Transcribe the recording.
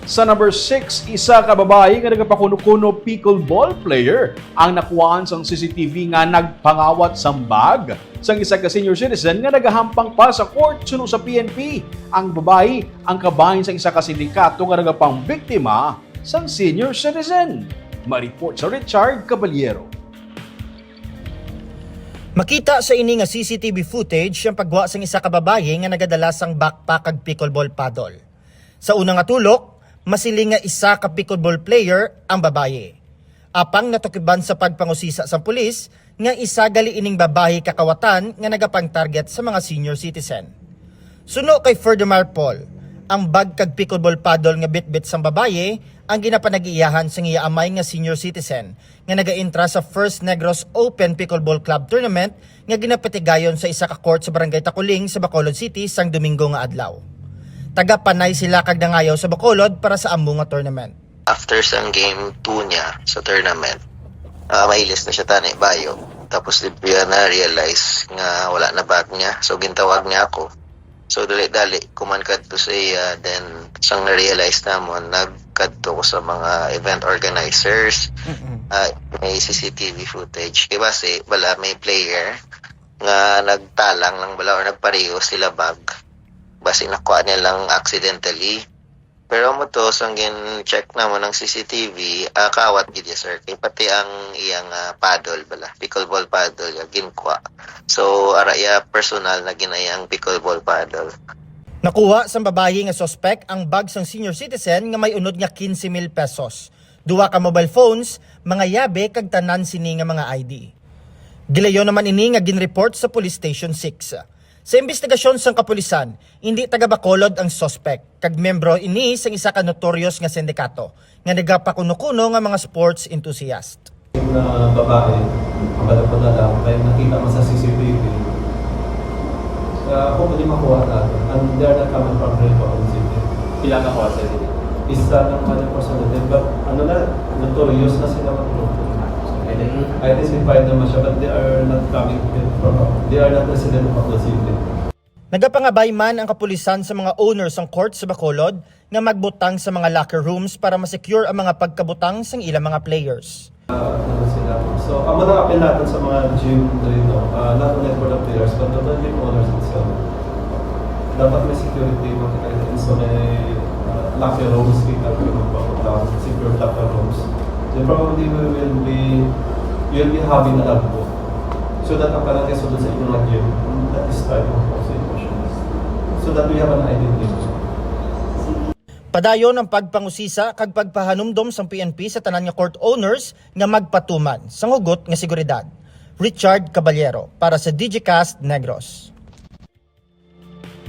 Sa number 6, isa ka babae nga nagapakuno-kuno pickleball player ang nakuhaan sa CCTV nga nagpangawat sa bag sang isa ka senior citizen nga nagahampang pa sa court suno sa PNP. Ang babae ang kabahin sa isa ka sindikato nga nagapang biktima sang senior citizen. Ma-report sa Richard Caballero. Makita sa ini nga CCTV footage ang pagwa sang isa ka babaye nga nagadala sang backpack kag pickleball paddle. Sa unang nga tulok, masiling nga isa ka pickleball player ang babaye. Apang natukiban sa pagpangusisa sa pulis nga isa gali ining babae kakawatan nga nagapang target sa mga senior citizen. Suno kay Ferdinand Paul, ang bag kag pickleball paddle nga bitbit sang babaye ang ginapanag-iyahan sa iya amay nga senior citizen nga nagaintra sa First Negros Open Pickleball Club Tournament nga ginapatigayon sa isa ka court sa Barangay Takuling sa Bacolod City sang Domingo nga adlaw. Taga-Panay sila kag nangayaw sa Bacolod para sa ammo nga tournament. After sang game 2 niya sa tournament, mailis na siya tanay bayo. Tapos di niya na-realize nga wala na bag niya. So gintawag niya ako. So dali-dali, kuman kadto sa iya. Then sang na-realize namon, nagkadto ko sa mga event organizers. May CCTV footage. Kaya base, wala may player nga nagtalang lang bala or nagpareho sila bag. Basi nakuha niya lang accidentally. Pero mo to, sang gin-check naman ng CCTV, kawat gid sir. Kay pati ang iyang paddle bala, pickleball paddle, ginkuha. So, araya personal na ginayang pickleball paddle. Nakuha sa babae nga suspect ang bag sang senior citizen nga may unod nga 15,000 pesos. Duwa ka mobile phones, mga yabe kag tanan sini nga mga ID. Gilayon naman ini nga ginreport sa Police Station 6. Sa investigasyon sang kapulisan, hindi taga Bacolod ang suspect, kag membro ini sang isa ka notorious nga sindikato nga nagapakuno-kuno nga mga sports enthusiast. Yung babae, ang padagpad na lang, kaya nakita mo sa CCTV, ako pwede makuha natin. And they are not coming from Bacolod City. Ilang ako sa dito? Isa ng mga personality, but notorious na sila mag-grupo. Identified naman siya, but they are not coming from, they are not resident of the city. Nagapangabay man ang kapulisan sa mga owners ng court sa Bacolod nga magbutang sa mga locker rooms para ma-secure ang mga pagkabutang sa ilang mga players. So, ang mga apel natin sa mga gym dito, not only for the players, but the gym owners itself. Dapat may security, so may locker rooms, kita ko yung secure locker rooms. Then probably you'll be having a logbook. So that ang parang kasunod sa inyong gym, that is type of situation. So that we have an identity. Padayon ang pagpangusisa kag pagpahanumdom sang PNP sa tanan nga court owners nga magpatuman sa hugot nga seguridad. Richard Caballero para sa Digicast Negros.